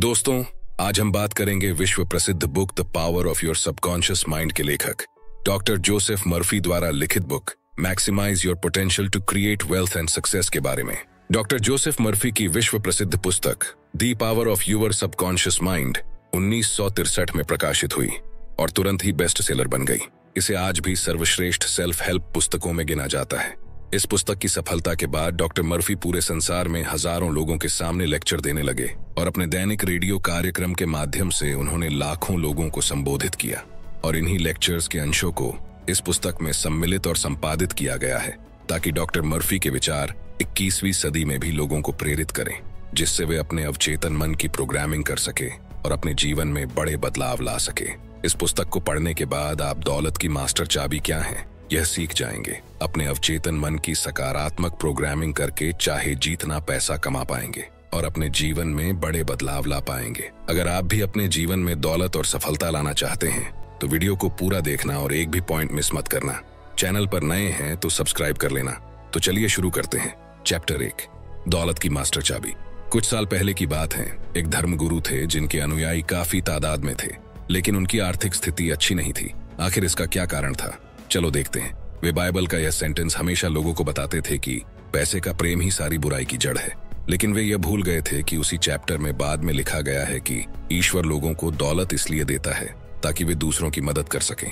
दोस्तों, आज हम बात करेंगे विश्व प्रसिद्ध book the power of your subconscious mind के लेखक डॉक्टर जोसेफ मर्फी द्वारा लिखित book maximise your potential to create wealth and success के बारे में। डॉक्टर जोसेफ मर्फी की विश्व प्रसिद्ध पुस्तक the power of your subconscious mind 1963 में प्रकाशित हुई और तुरंत ही बेस्ट सेलर बन गई। इसे आज भी सर्वश्रेष्ठ सेल्फ हेल्प पुस्तकों में गिना जाता है। इस पुस्तक की सफलता के बाद डॉक्टर मर्फी पूरे संसार में हजारों लोगों के सामने लेक्चर देने लगे और अपने दैनिक रेडियो कार्यक्रम के माध्यम से उन्होंने लाखों लोगों को संबोधित किया और इन्हीं लेक्चर्स के अंशों को इस पुस्तक में सम्मिलित और संपादित किया गया है ताकि डॉक्टर मर्फी के विचार 21वीं सदी में भी लोगों को प्रेरित करें, जिससे वे अपने अवचेतन मन की प्रोग्रामिंग कर सके और अपने जीवन में बड़े बदलाव ला सके। इस पुस्तक को पढ़ने के बाद आप दौलत की मास्टर चाबी क्या है यह सीख जाएंगे। अपने अवचेतन मन की सकारात्मक प्रोग्रामिंग करके चाहे जितना पैसा कमा पाएंगे और अपने जीवन में बड़े बदलाव ला पाएंगे। अगर आप भी अपने जीवन में दौलत और सफलता लाना चाहते हैं तो वीडियो को पूरा देखना और एक भी पॉइंट मिस मत करना। चैनल पर नए हैं तो सब्सक्राइब कर लेना। तो चलिए शुरू करते हैं। चैप्टर 1, दौलत की मास्टर चाबी। कुछ साल पहले की बात है। एक धर्मगुरु थे जिनके अनुयायी काफी तादाद में थे, लेकिन उनकी आर्थिक स्थिति अच्छी नहीं थी। आखिर इसका क्या कारण था, चलो देखते हैं। वे बाइबल का यह सेंटेंस हमेशा लोगों को बताते थे कि पैसे का प्रेम ही सारी बुराई की जड़ है, लेकिन वे यह भूल गए थे कि उसी चैप्टर में बाद में लिखा गया है कि ईश्वर लोगों को दौलत इसलिए देता है ताकि वे दूसरों की मदद कर सकें।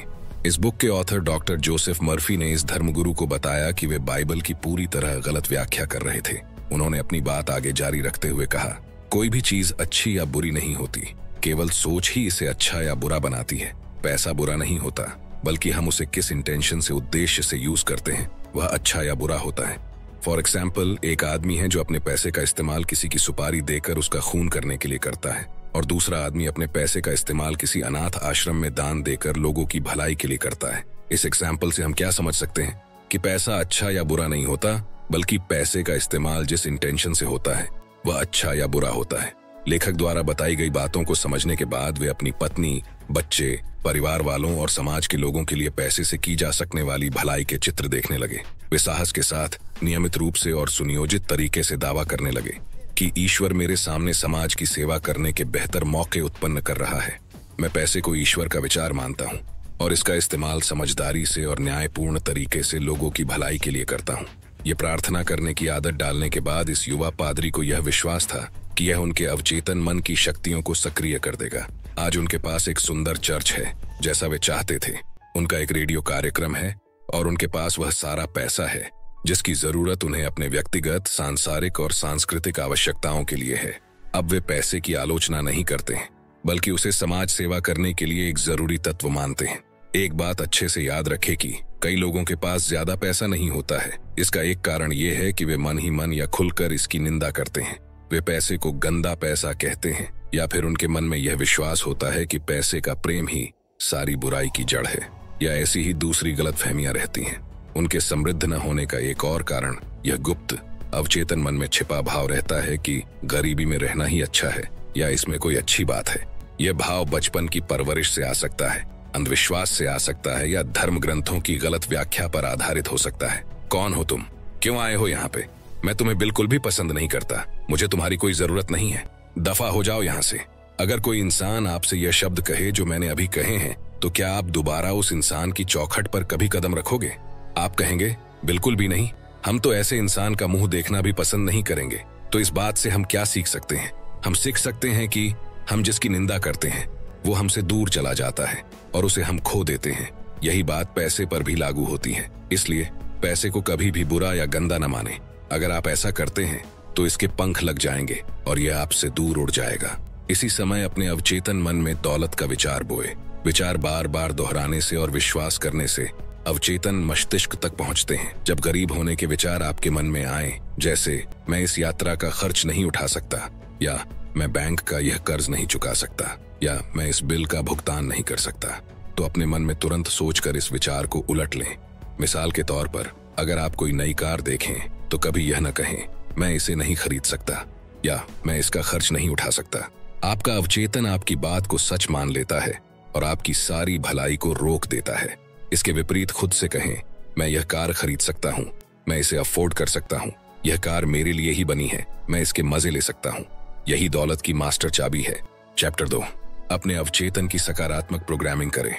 इस बुक के ऑथर डॉक्टर जोसेफ मर्फी ने इस धर्मगुरु को बताया कि वे बाइबल की पूरी तरह गलत व्याख्या कर रहे थे। उन्होंने अपनी बात आगे जारी रखते हुए कहा, कोई भी चीज अच्छी या बुरी नहीं होती, केवल सोच ही इसे अच्छा या बुरा बनाती है। पैसा बुरा नहीं होता, बल्कि हम उसे किस इंटेंशन से, उद्देश्य से यूज करते हैं वह अच्छा या बुरा होता है। फॉर एग्जाम्पल, एक आदमी है जो अपने पैसे का इस्तेमाल किसी की सुपारी देकर उसका खून करने के लिए करता है, और दूसरा आदमी अपने पैसे का इस्तेमाल किसी अनाथ आश्रम में दान देकर लोगों की भलाई के लिए करता है। इस एग्जाम्पल से हम क्या समझ सकते हैं कि पैसा अच्छा या बुरा नहीं होता, बल्कि पैसे का इस्तेमाल जिस इंटेंशन से होता है वह अच्छा या बुरा होता है। लेखक द्वारा बताई गई बातों को समझने के बाद वे अपनी पत्नी, बच्चे, परिवार वालों और समाज के लोगों के लिए पैसे से की जा सकने वाली भलाई के चित्र देखने लगे। वे साहस के साथ, नियमित रूप से और सुनियोजित तरीके से दावा करने लगे कि ईश्वर मेरे सामने समाज की सेवा करने के बेहतर मौके उत्पन्न कर रहा है। मैं पैसे को ईश्वर का विचार मानता हूँ और इसका इस्तेमाल समझदारी से और न्यायपूर्ण तरीके से लोगों की भलाई के लिए करता हूँ। ये प्रार्थना करने की आदत डालने के बाद इस युवा पादरी को यह विश्वास था कि यह उनके अवचेतन मन की शक्तियों को सक्रिय कर देगा। आज उनके पास एक सुंदर चर्च है जैसा वे चाहते थे, उनका एक रेडियो कार्यक्रम है और उनके पास वह सारा पैसा है जिसकी जरूरत उन्हें अपने व्यक्तिगत, सांसारिक और सांस्कृतिक आवश्यकताओं के लिए है। अब वे पैसे की आलोचना नहीं करते हैं, बल्कि उसे समाज सेवा करने के लिए एक जरूरी तत्व मानते हैं। एक बात अच्छे से याद रखें कि कई लोगों के पास ज्यादा पैसा नहीं होता है। इसका एक कारण यह है कि वे मन ही मन या खुलकर इसकी निंदा करते हैं। वे पैसे को गंदा पैसा कहते हैं, या फिर उनके मन में यह विश्वास होता है कि पैसे का प्रेम ही सारी बुराई की जड़ है, या ऐसी ही दूसरी गलतफहमियां रहती हैं। उनके समृद्ध न होने का एक और कारण यह गुप्त अवचेतन मन में छिपा भाव रहता है कि गरीबी में रहना ही अच्छा है या इसमें कोई अच्छी बात है। यह भाव बचपन की परवरिश से आ सकता है, अंधविश्वास से आ सकता है, या धर्म ग्रंथों की गलत व्याख्या पर आधारित हो सकता है। कौन हो तुम? क्यों आए हो यहाँ पे? मैं तुम्हें बिल्कुल भी पसंद नहीं करता। मुझे तुम्हारी कोई जरूरत नहीं है। दफा हो जाओ यहाँ से। अगर कोई इंसान आपसे यह शब्द कहे जो मैंने अभी कहे हैं, तो क्या आप दोबारा उस इंसान की चौखट पर कभी कदम रखोगे? आप कहेंगे, बिल्कुल भी नहीं, हम तो ऐसे इंसान का मुंह देखना भी पसंद नहीं करेंगे। तो इस बात से हम क्या सीख सकते हैं? हम सीख सकते हैं कि हम जिसकी निंदा करते हैं वो हमसे दूर चला जाता है और उसे हम खो देते हैं। यही बात पैसे पर भी लागू होती है। इसलिए पैसे को कभी भी बुरा या गंदा न माने। अगर आप ऐसा करते हैं तो इसके पंख लग जाएंगे और यह आपसे दूर उड़ जाएगा। इसी समय अपने अवचेतन मन में दौलत का विचार बोए। विचार बार बार दोहराने से और विश्वास करने से अवचेतन मस्तिष्क तक पहुंचते हैं। जब गरीब होने के विचार आपके मन में आए, जैसे मैं इस यात्रा का खर्च नहीं उठा सकता, या मैं बैंक का यह कर्ज नहीं चुका सकता, या मैं इस बिल का भुगतान नहीं कर सकता, तो अपने मन में तुरंत सोचकर इस विचार को उलट लें। मिसाल के तौर पर, अगर आप कोई नई कार देखें तो कभी यह न कहें, मैं इसे नहीं खरीद सकता या मैं इसका खर्च नहीं उठा सकता। आपका अवचेतन आपकी बात को सच मान लेता है और आपकी सारी भलाई को रोक देता है। इसके विपरीत खुद से कहें, मैं यह कार खरीद सकता हूँ, मैं इसे अफोर्ड कर सकता हूँ, यह कार मेरे लिए ही बनी है, मैं इसके मजे ले सकता हूँ। यही दौलत की मास्टर चाबी है। चैप्टर 2, अपने अवचेतन की सकारात्मक प्रोग्रामिंग करें।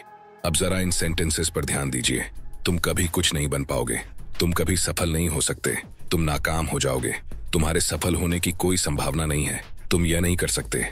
अब जरा इन सेंटेंसेस पर ध्यान दीजिए। तुम कभी कुछ नहीं बन पाओगे, तुम कभी सफल नहीं हो सकते, तुम नाकाम हो जाओगे, तुम्हारे सफल होने की कोई संभावना नहीं है, तुम यह नहीं कर सकते,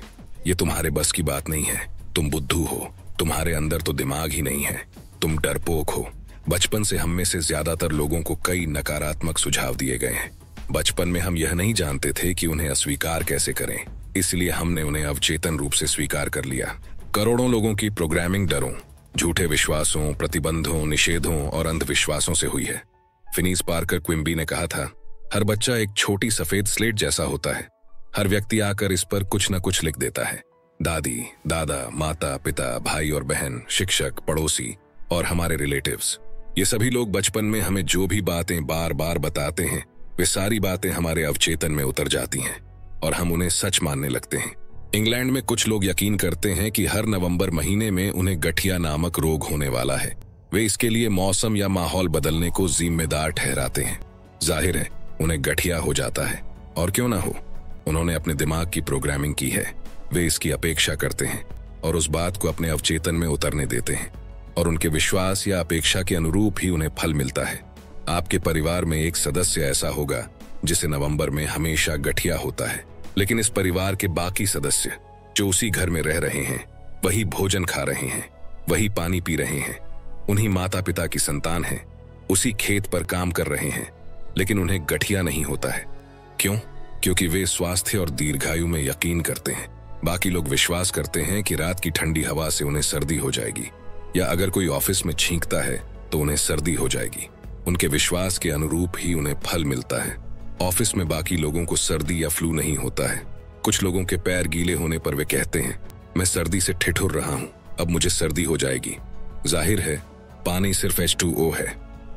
ये तुम्हारे बस की बात नहीं है, तुम बुद्धू हो, तुम्हारे अंदर तो दिमाग ही नहीं है, तुम डरपोक हो। बचपन से हम में से ज्यादातर लोगों को कई नकारात्मक सुझाव दिए गए हैं। बचपन में हम यह नहीं जानते थे कि उन्हें अस्वीकार कैसे करें, इसलिए हमने उन्हें अवचेतन रूप से स्वीकार कर लिया। करोड़ों लोगों की प्रोग्रामिंग डरों, झूठे विश्वासों, प्रतिबंधों, निषेधों और अंधविश्वासों से हुई है। फिनीस पार्कर क्विम्बी ने कहा था, हर बच्चा एक छोटी सफेद स्लेट जैसा होता है। हर व्यक्ति आकर इस पर कुछ न कुछ लिख देता है। दादी, दादा, माता, पिता, भाई और बहन, शिक्षक, पड़ोसी और हमारे रिलेटिव्स, ये सभी लोग बचपन में हमें जो भी बातें बार बार बताते हैं, वे सारी बातें हमारे अवचेतन में उतर जाती हैं और हम उन्हें सच मानने लगते हैं। इंग्लैंड में कुछ लोग यकीन करते हैं कि हर नवंबर महीने में उन्हें गठिया नामक रोग होने वाला है। वे इसके लिए मौसम या माहौल बदलने को जिम्मेदार ठहराते हैं। जाहिर है उन्हें गठिया हो जाता है, और क्यों ना हो, उन्होंने अपने दिमाग की प्रोग्रामिंग की है। वे इसकी अपेक्षा करते हैं और उस बात को अपने अवचेतन में उतरने देते हैं, और उनके विश्वास या अपेक्षा के अनुरूप ही उन्हें फल मिलता है। आपके परिवार में एक सदस्य ऐसा होगा जिसे नवंबर में हमेशा गठिया होता है, लेकिन इस परिवार के बाकी सदस्य जो उसी घर में रह रहे हैं, वही भोजन खा रहे हैं, वही पानी पी रहे हैं, उन्हीं माता पिता की संतान हैं, उसी खेत पर काम कर रहे हैं, लेकिन उन्हें गठिया नहीं होता है। क्यों? क्योंकि वे स्वास्थ्य और दीर्घायु में यकीन करते हैं। बाकी लोग विश्वास करते हैं कि रात की ठंडी हवा से उन्हें सर्दी हो जाएगी, या अगर कोई ऑफिस में छींकता है तो उन्हें सर्दी हो जाएगी। उनके विश्वास के अनुरूप ही उन्हें फल मिलता है। ऑफिस में बाकी लोगों को सर्दी या फ्लू नहीं होता है। कुछ लोगों के पैर गीले होने पर वे कहते हैं, मैं सर्दी से ठिठुर रहा हूं, अब मुझे सर्दी हो जाएगी। जाहिर है पानी सिर्फ H2O है।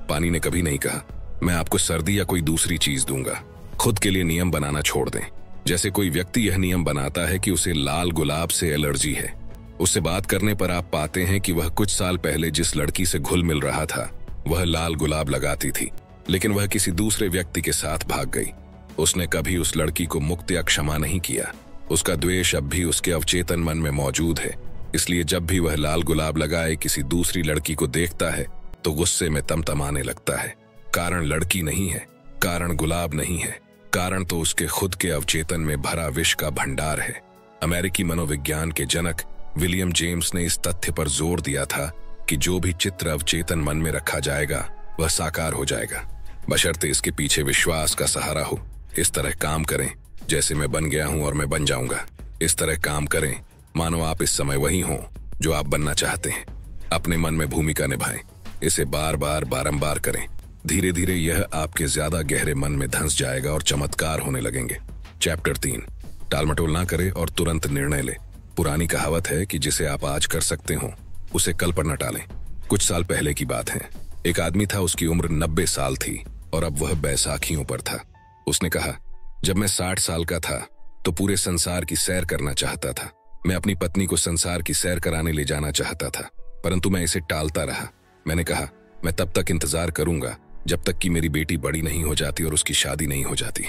पानी ने कभी नहीं कहा, मैं आपको सर्दी या कोई दूसरी चीज दूंगा। खुद के लिए नियम बनाना छोड़ दें। जैसे कोई व्यक्ति यह नियम बनाता है कि उसे लाल गुलाब से एलर्जी है। उससे बात करने पर आप पाते हैं कि वह कुछ साल पहले जिस लड़की से घुल मिल रहा था, वह लाल गुलाब लगाती थी, लेकिन वह किसी दूसरे व्यक्ति के साथ भाग गई। उसने कभी उस लड़की को मुक्त या क्षमा नहीं किया। उसका द्वेष अब भी उसके अवचेतन मन में मौजूद है। इसलिए जब भी वह लाल गुलाब लगाए किसी दूसरी लड़की को देखता है तो गुस्से में तमतमाने लगता है। कारण लड़की नहीं है, कारण गुलाब नहीं है, कारण तो उसके खुद के अवचेतन में भरा विष का भंडार है। अमेरिकी मनोविज्ञान के जनक विलियम जेम्स ने इस तथ्य पर जोर दिया था कि जो भी चित्र अवचेतन मन में रखा जाएगा वह साकार हो जाएगा, बशर्ते इसके पीछे विश्वास का सहारा हो। इस तरह काम करें जैसे मैं बन गया हूं और मैं बन जाऊंगा। इस तरह काम करें मानो आप इस समय वही हों जो आप बनना चाहते हैं। अपने मन में भूमिका निभाएं, इसे बार बार बारंबार करें। धीरे धीरे यह आपके ज्यादा गहरे मन में धंस जाएगा और चमत्कार होने लगेंगे। चैप्टर 3, टालमटोल ना करें और तुरंत निर्णय ले। पुरानी कहावत है कि जिसे आप आज कर सकते हो उसे कल पर न टालें। कुछ साल पहले की बात है। एक आदमी था, उसकी उम्र 90 साल थी और अब वह बैसाखियों पर था। उसने कहा, जब मैं 60 साल का था तो पूरे संसार की सैर करना चाहता था। मैं अपनी पत्नी को संसार की सैर कराने ले जाना चाहता था, परंतु मैं इसे टालता रहा। मैंने कहा, मैं तब तक इंतजार करूंगा जब तक कि मेरी बेटी बड़ी नहीं हो जाती और उसकी शादी नहीं हो जाती।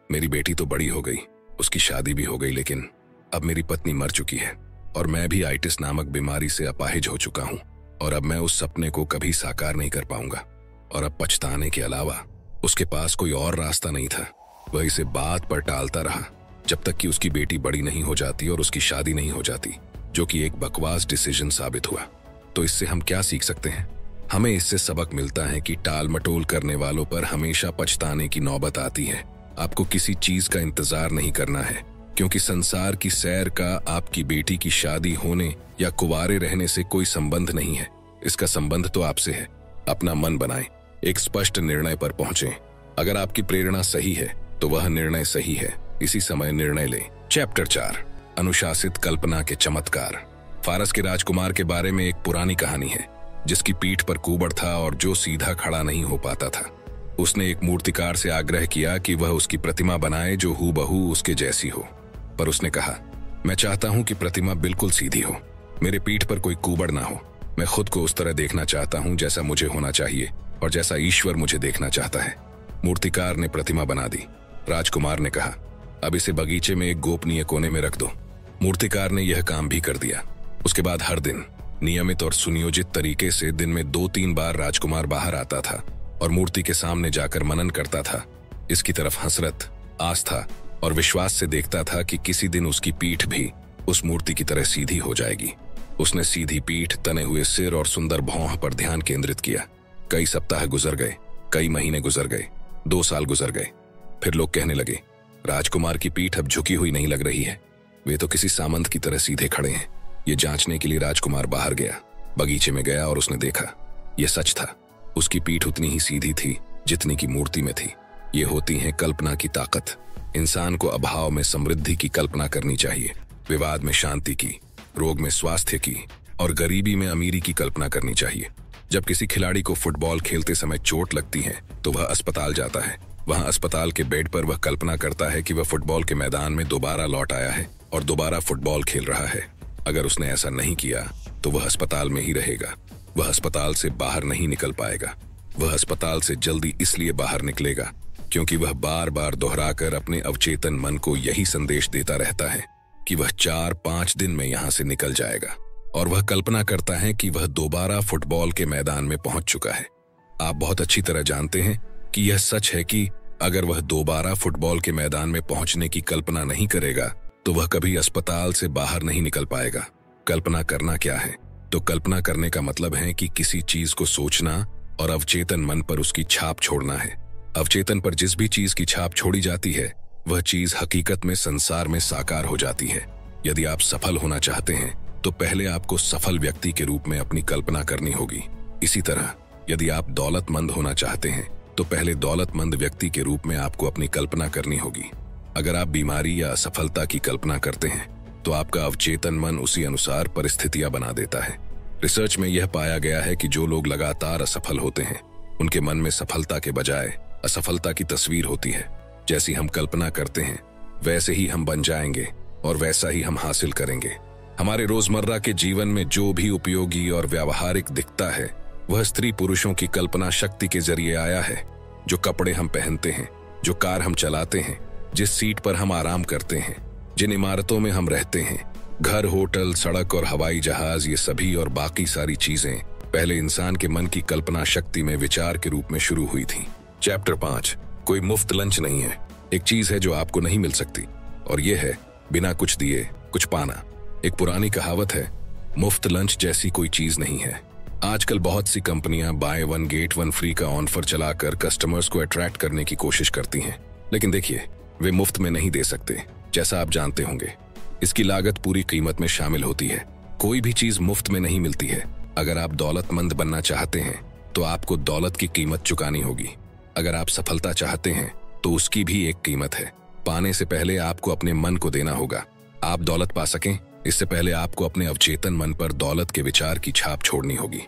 मेरी बेटी तो बड़ी हो गई, उसकी शादी भी हो गई, लेकिन अब मेरी पत्नी मर चुकी है और मैं भी आइटिस नामक बीमारी से अपाहिज हो चुका हूं, और अब मैं उस सपने को कभी साकार नहीं कर पाऊंगा। और अब पछताने के अलावा उसके पास कोई और रास्ता नहीं था। वह इसे बात पर टालता रहा जब तक कि उसकी बेटी बड़ी नहीं हो जाती और उसकी शादी नहीं हो जाती, जो कि एक बकवास डिसीजन साबित हुआ। तो इससे हम क्या सीख सकते हैं? हमें इससे सबक मिलता है कि टाल मटोल करने वालों पर हमेशा पछताने की नौबत आती है। आपको किसी चीज का इंतजार नहीं करना है, क्योंकि संसार की सैर का आपकी बेटी की शादी होने या कुंवारे रहने से कोई संबंध नहीं है। इसका संबंध तो आपसे है। अपना मन बनाएं, एक स्पष्ट निर्णय पर पहुंचें। अगर आपकी प्रेरणा सही है तो वह निर्णय सही है। इसी समय निर्णय लें। चैप्टर 4, अनुशासित कल्पना के चमत्कार। फारस के राजकुमार के बारे में एक पुरानी कहानी है, जिसकी पीठ पर कुबड़ था और जो सीधा खड़ा नहीं हो पाता था। उसने एक मूर्तिकार से आग्रह किया कि वह उसकी प्रतिमा बनाए जो हूबहू उसके जैसी हो, पर उसने कहा, मैं चाहता हूं कि प्रतिमा बिल्कुल सीधी हो, मेरे पीठ पर कोई कुबड़ ना हो। मैं खुद को उस तरह देखना चाहता हूं जैसा मुझे होना चाहिए और जैसा ईश्वर मुझे देखना चाहता है। मूर्तिकार ने प्रतिमा बना दी। राजकुमार ने कहा, अब इसे बगीचे में एक गोपनीय कोने में रख दो। मूर्तिकार ने यह काम भी कर दिया। उसके बाद हर दिन नियमित और सुनियोजित तरीके से दिन में 2-3 बार राजकुमार बाहर आता था और मूर्ति के सामने जाकर मनन करता था। इसकी तरफ हसरत, आस्था और विश्वास से देखता था कि किसी दिन उसकी पीठ भी उस मूर्ति की तरह सीधी हो जाएगी। उसने सीधी पीठ, तने हुए सिर और सुंदर भौं पर ध्यान केंद्रित किया। कई सप्ताह गुजर गए, कई महीने गुजर गए, 2 साल गुजर गए। फिर लोग कहने लगे, राजकुमार की पीठ अब झुकी हुई नहीं लग रही है, वे तो किसी सामंत की तरह सीधे खड़े हैं। ये जांचने के लिए राजकुमार बाहर गया, बगीचे में गया और उसने देखा, यह सच था। उसकी पीठ उतनी ही सीधी थी जितनी की मूर्ति में थी। ये होती है कल्पना की ताकत। इंसान को अभाव में समृद्धि की कल्पना करनी चाहिए, विवाद में शांति की, रोग में स्वास्थ्य की और गरीबी में अमीरी की कल्पना करनी चाहिए। जब किसी खिलाड़ी को फुटबॉल खेलते समय चोट लगती है तो वह अस्पताल जाता है। वहां अस्पताल के बेड पर वह कल्पना करता है कि वह फुटबॉल के मैदान में दोबारा लौट आया है और दोबारा फुटबॉल खेल रहा है। अगर उसने ऐसा नहीं किया तो वह अस्पताल में ही रहेगा। वह अस्पताल से बाहर नहीं निकल पाएगा। वह अस्पताल से जल्दी इसलिए बाहर निकलेगा क्योंकि वह बार बार दोहराकर अपने अवचेतन मन को यही संदेश देता रहता है कि वह 4-5 दिन में यहां से निकल जाएगा। और वह कल्पना करता है कि वह दोबारा फुटबॉल के मैदान में पहुंच चुका है। आप बहुत अच्छी तरह जानते हैं कि यह सच है कि अगर वह दोबारा फुटबॉल के मैदान में पहुंचने की कल्पना नहीं करेगा तो वह कभी अस्पताल से बाहर नहीं निकल पाएगा। कल्पना करना क्या है? तो कल्पना करने का मतलब है कि किसी चीज को सोचना और अवचेतन मन पर उसकी छाप छोड़ना है। अवचेतन पर जिस भी चीज की छाप छोड़ी जाती है वह चीज हकीकत में संसार में साकार हो जाती है। यदि आप सफल होना चाहते हैं तो पहले आपको सफल व्यक्ति के रूप में अपनी कल्पना करनी होगी। इसी तरह यदि आप दौलतमंद होना चाहते हैं तो पहले दौलतमंद व्यक्ति के रूप में आपको अपनी कल्पना करनी होगी। अगर आप बीमारी या असफलता की कल्पना करते हैं तो आपका अवचेतन मन उसी अनुसार परिस्थितियां बना देता है। रिसर्च में यह पाया गया है कि जो लोग लगातार असफल होते हैं उनके मन में सफलता के बजाय असफलता की तस्वीर होती है। जैसी हम कल्पना करते हैं वैसे ही हम बन जाएंगे और वैसा ही हम हासिल करेंगे। हमारे रोजमर्रा के जीवन में जो भी उपयोगी और व्यावहारिक दिखता है वह स्त्री पुरुषों की कल्पना शक्ति के जरिए आया है। जो कपड़े हम पहनते हैं, जो कार हम चलाते हैं, जिस सीट पर हम आराम करते हैं, जिन इमारतों में हम रहते हैं, घर, होटल, सड़क और हवाई जहाज, ये सभी और बाकी सारी चीजें पहले इंसान के मन की कल्पना शक्ति में विचार के रूप में शुरू हुई थी। चैप्टर 5। कोई मुफ्त लंच नहीं है। एक चीज है जो आपको नहीं मिल सकती और यह है बिना कुछ दिए कुछ पाना। एक पुरानी कहावत है, मुफ्त लंच जैसी कोई चीज नहीं है। आजकल बहुत सी कंपनियां बाय 1 गेट 1 फ्री का ऑफर चलाकर कस्टमर्स को अट्रैक्ट करने की कोशिश करती हैं। लेकिन देखिए, वे मुफ्त में नहीं दे सकते, जैसा आप जानते होंगे। इसकी लागत पूरी कीमत में शामिल होती है। कोई भी चीज मुफ्त में नहीं मिलती है। अगर आप दौलतमंद बनना चाहते हैं तो आपको दौलत की कीमत चुकानी होगी। अगर आप सफलता चाहते हैं तो उसकी भी एक कीमत है। पाने से पहले आपको अपने मन को देना होगा। आप दौलत पा सकें इससे पहले आपको अपने अवचेतन मन पर दौलत के विचार की छाप छोड़नी होगी।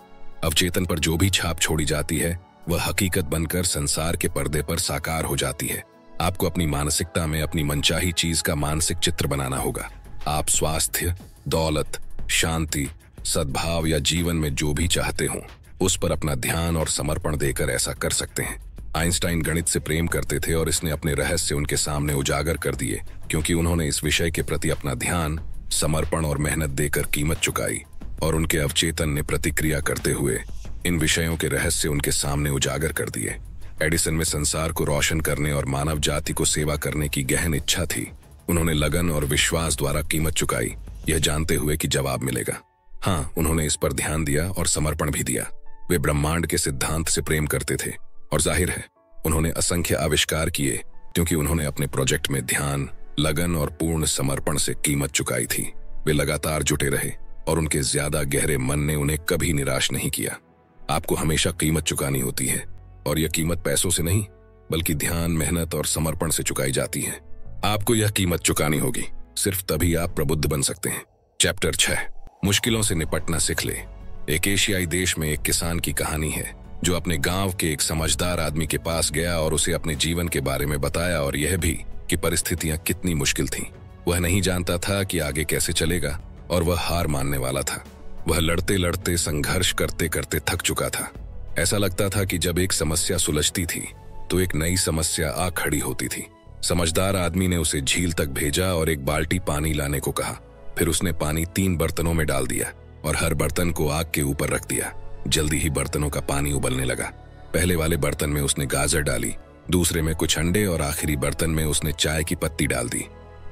अवचेतन पर जो भी छाप छोड़ी जाती है वह हकीकत बनकर संसार के पर्दे पर साकार हो जाती है। आपको अपनी मानसिकता में अपनी मनचाही चीज का मानसिक चित्र बनाना होगा। आप स्वास्थ्य, दौलत, शांति, सद्भाव या जीवन में जो भी चाहते हो उस पर अपना ध्यान और समर्पण देकर ऐसा कर सकते हैं। आइंस्टाइन गणित से प्रेम करते थे और इसने अपने रहस्य उनके सामने उजागर कर दिए क्योंकि उन्होंने इस विषय के प्रति अपना ध्यान, समर्पण और मेहनत देकर कीमत चुकाई और उनके अवचेतन ने प्रतिक्रिया करते हुए इन विषयों के रहस्य उनके सामने उजागर कर दिए। एडिसन में संसार को रोशन करने और मानव जाति को सेवा करने की गहन इच्छा थी। उन्होंने लगन और विश्वास द्वारा कीमत चुकाई, यह जानते हुए कि जवाब मिलेगा। हाँ, उन्होंने इस पर ध्यान दिया और समर्पण भी दिया। वे ब्रह्मांड के सिद्धांत से प्रेम करते थे और जाहिर है उन्होंने असंख्य आविष्कार किए क्योंकि उन्होंने अपने प्रोजेक्ट में ध्यान, लगन और पूर्ण समर्पण से कीमत चुकाई थी। वे लगातार जुटे रहे और उनके ज्यादा गहरे मन ने उन्हें कभी निराश नहीं किया। आपको हमेशा कीमत चुकानी होती है और यह कीमत पैसों से नहीं बल्कि ध्यान, मेहनत और समर्पण से चुकाई जाती है। आपको यह कीमत चुकानी होगी, सिर्फ तभी आप प्रबुद्ध बन सकते हैं। चैप्टर 6। मुश्किलों से निपटना सीख ले। एक एशियाई देश में एक किसान की कहानी है जो अपने गांव के एक समझदार आदमी के पास गया और उसे अपने जीवन के बारे में बताया और यह भी कि परिस्थितियां कितनी मुश्किल थीं। वह नहीं जानता था कि आगे कैसे चलेगा और वह हार मानने वाला था। वह लड़ते लड़ते, संघर्ष करते करते थक चुका था। ऐसा लगता था कि जब एक समस्या सुलझती थी तो एक नई समस्या आ खड़ी होती थी। समझदार आदमी ने उसे झील तक भेजा और एक बाल्टी पानी लाने को कहा। फिर उसने पानी 3 बर्तनों में डाल दिया और हर बर्तन को आग के ऊपर रख दिया। जल्दी ही बर्तनों का पानी उबलने लगा। पहले वाले बर्तन में उसने गाजर डाली, दूसरे में कुछ अंडे और आखिरी बर्तन में उसने चाय की पत्ती डाल दी।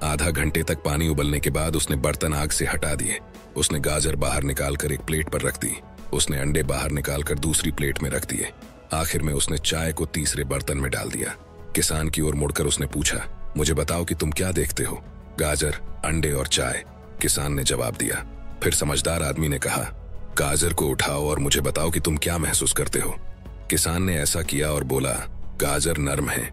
आधा घंटे तक पानी उबलने के बाद उसने बर्तन आग से हटा दिए। उसने गाजर बाहर निकालकर एक प्लेट पर रख दी। उसने अंडे बाहर निकालकर दूसरी प्लेट में रख दिए। आखिर में उसने चाय को तीसरे बर्तन में डाल दिया। किसान की ओर मुड़कर उसने पूछा, मुझे बताओ कि तुम क्या देखते हो? गाजर, अंडे और चाय, किसान ने जवाब दिया। फिर समझदार आदमी ने कहा, गाजर को उठाओ और मुझे बताओ कि तुम क्या महसूस करते हो। किसान ने ऐसा किया और बोला, गाजर नर्म है।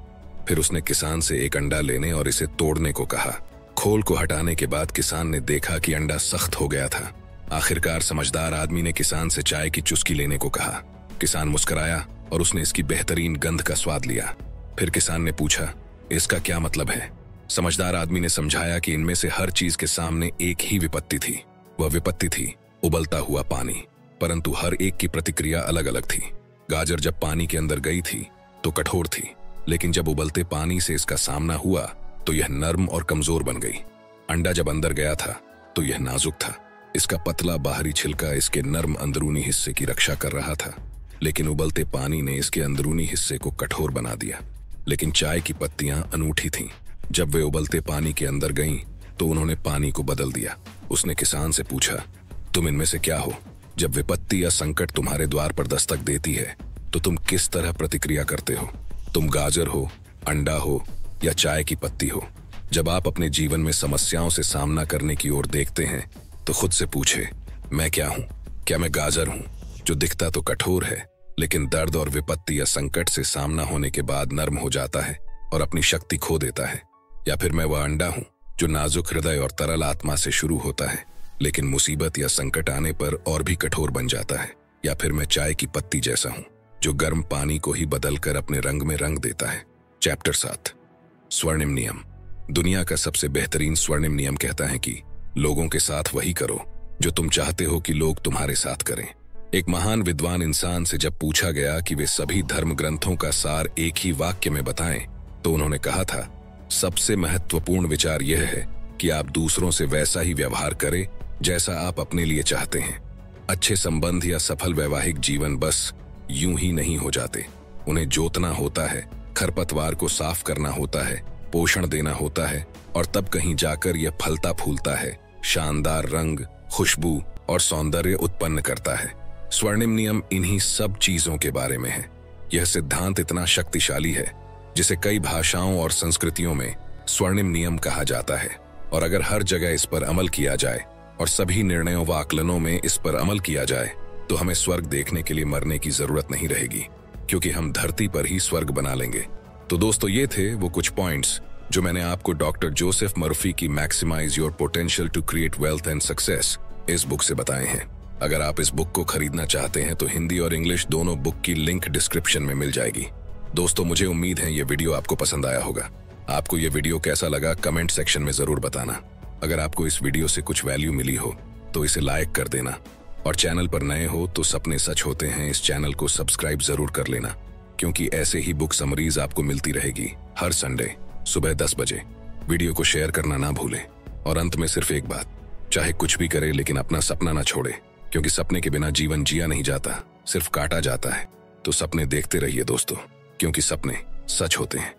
फिर उसने किसान से एक अंडा लेने और इसे तोड़ने को कहा। खोल को हटाने के बाद किसान ने देखा कि अंडा सख्त हो गया था। आखिरकार समझदार आदमी ने किसान से चाय की चुस्की लेने को कहा। किसान मुस्कुराया और उसने इसकी बेहतरीन गंध का स्वाद लिया। फिर किसान ने पूछा, इसका क्या मतलब है? समझदार आदमी ने समझाया कि इनमें से हर चीज के सामने एक ही विपत्ति थी। वह विपत्ति थी उबलता हुआ पानी, परंतु हर एक की प्रतिक्रिया अलग अलग थी। गाजर जब पानी के अंदर गई थी तो कठोर थी, लेकिन जब उबलते पानी से इसका सामना हुआ तो यह नर्म और कमजोर बन गई। अंडा जब अंदर गया था तो यह नाजुक था। इसका पतला बाहरी छिलका इसके नर्म अंदरूनी हिस्से की रक्षा कर रहा था, लेकिन उबलते पानी ने इसके अंदरूनी हिस्से को कठोर बना दिया। लेकिन चाय की पत्तियां अनूठी थीं। जब वे उबलते पानी के अंदर गईं तो उन्होंने पानी को बदल दिया। उसने किसान से पूछा, तुम इनमें से क्या हो? जब विपत्ति या संकट तुम्हारे द्वार पर दस्तक देती है तो तुम किस तरह प्रतिक्रिया करते हो? तुम गाजर हो, अंडा हो या चाय की पत्ती हो? जब आप अपने जीवन में समस्याओं से सामना करने की ओर देखते हैं तो खुद से पूछे, मैं क्या हूं? क्या मैं गाजर हूं जो दिखता तो कठोर है लेकिन दर्द और विपत्ति या संकट से सामना होने के बाद नर्म हो जाता है और अपनी शक्ति खो देता है? या फिर मैं वह अंडा हूं जो नाजुक हृदय और तरल आत्मा से शुरू होता है लेकिन मुसीबत या संकट आने पर और भी कठोर बन जाता है? या फिर मैं चाय की पत्ती जैसा हूं जो गर्म पानी को ही बदलकर अपने रंग में रंग देता है? चैप्टर 7, स्वर्णिम नियम। दुनिया का सबसे बेहतरीन स्वर्णिम नियम कहता है कि लोगों के साथ वही करो जो तुम चाहते हो कि लोग तुम्हारे साथ करें। एक महान विद्वान इंसान से जब पूछा गया कि वे सभी धर्म ग्रंथों का सार एक ही वाक्य में बताएं, तो उन्होंने कहा था, सबसे महत्वपूर्ण विचार यह है कि आप दूसरों से वैसा ही व्यवहार करें जैसा आप अपने लिए चाहते हैं। अच्छे संबंध या सफल वैवाहिक जीवन बस यूं ही नहीं हो जाते। उन्हें जोतना होता है, खरपतवार को साफ करना होता है, पोषण देना होता है और तब कहीं जाकर यह फलता फूलता है, शानदार रंग, खुशबू और सौंदर्य उत्पन्न करता है। स्वर्णिम नियम इन्हीं सब चीजों के बारे में है। यह सिद्धांत इतना शक्तिशाली है जिसे कई भाषाओं और संस्कृतियों में स्वर्णिम नियम कहा जाता है। और अगर हर जगह इस पर अमल किया जाए और सभी निर्णयों व आकलनों में इस पर अमल किया जाए तो हमें स्वर्ग देखने के लिए मरने की जरूरत नहीं रहेगी, क्योंकि हम धरती पर ही स्वर्ग बना लेंगे। तो दोस्तों, ये थे वो कुछ पॉइंट्स जो मैंने आपको डॉक्टर जोसेफ मर्फी की maximise your potential to create wealth and success इस बुक से बताए हैं। अगर आप इस बुक को खरीदना चाहते हैं तो हिंदी और इंग्लिश दोनों बुक की लिंक डिस्क्रिप्शन में मिल जाएगी। दोस्तों, मुझे उम्मीद है ये वीडियो आपको पसंद आया होगा। आपको ये वीडियो कैसा लगा कमेंट सेक्शन में जरूर बताना। अगर आपको इस वीडियो से कुछ वैल्यू मिली हो तो इसे लाइक कर देना, और चैनल पर नए हो तो सपने सच होते हैं इस चैनल को सब्सक्राइब जरूर कर लेना, क्योंकि ऐसे ही बुक समरीज आपको मिलती रहेगी हर संडे सुबह 10 बजे। वीडियो को शेयर करना ना भूलें। और अंत में सिर्फ एक बात, चाहे कुछ भी करे लेकिन अपना सपना ना छोड़े, क्योंकि सपने के बिना जीवन जिया नहीं जाता, सिर्फ काटा जाता है। तो सपने देखते रहिए दोस्तों, क्योंकि सपने सच होते हैं।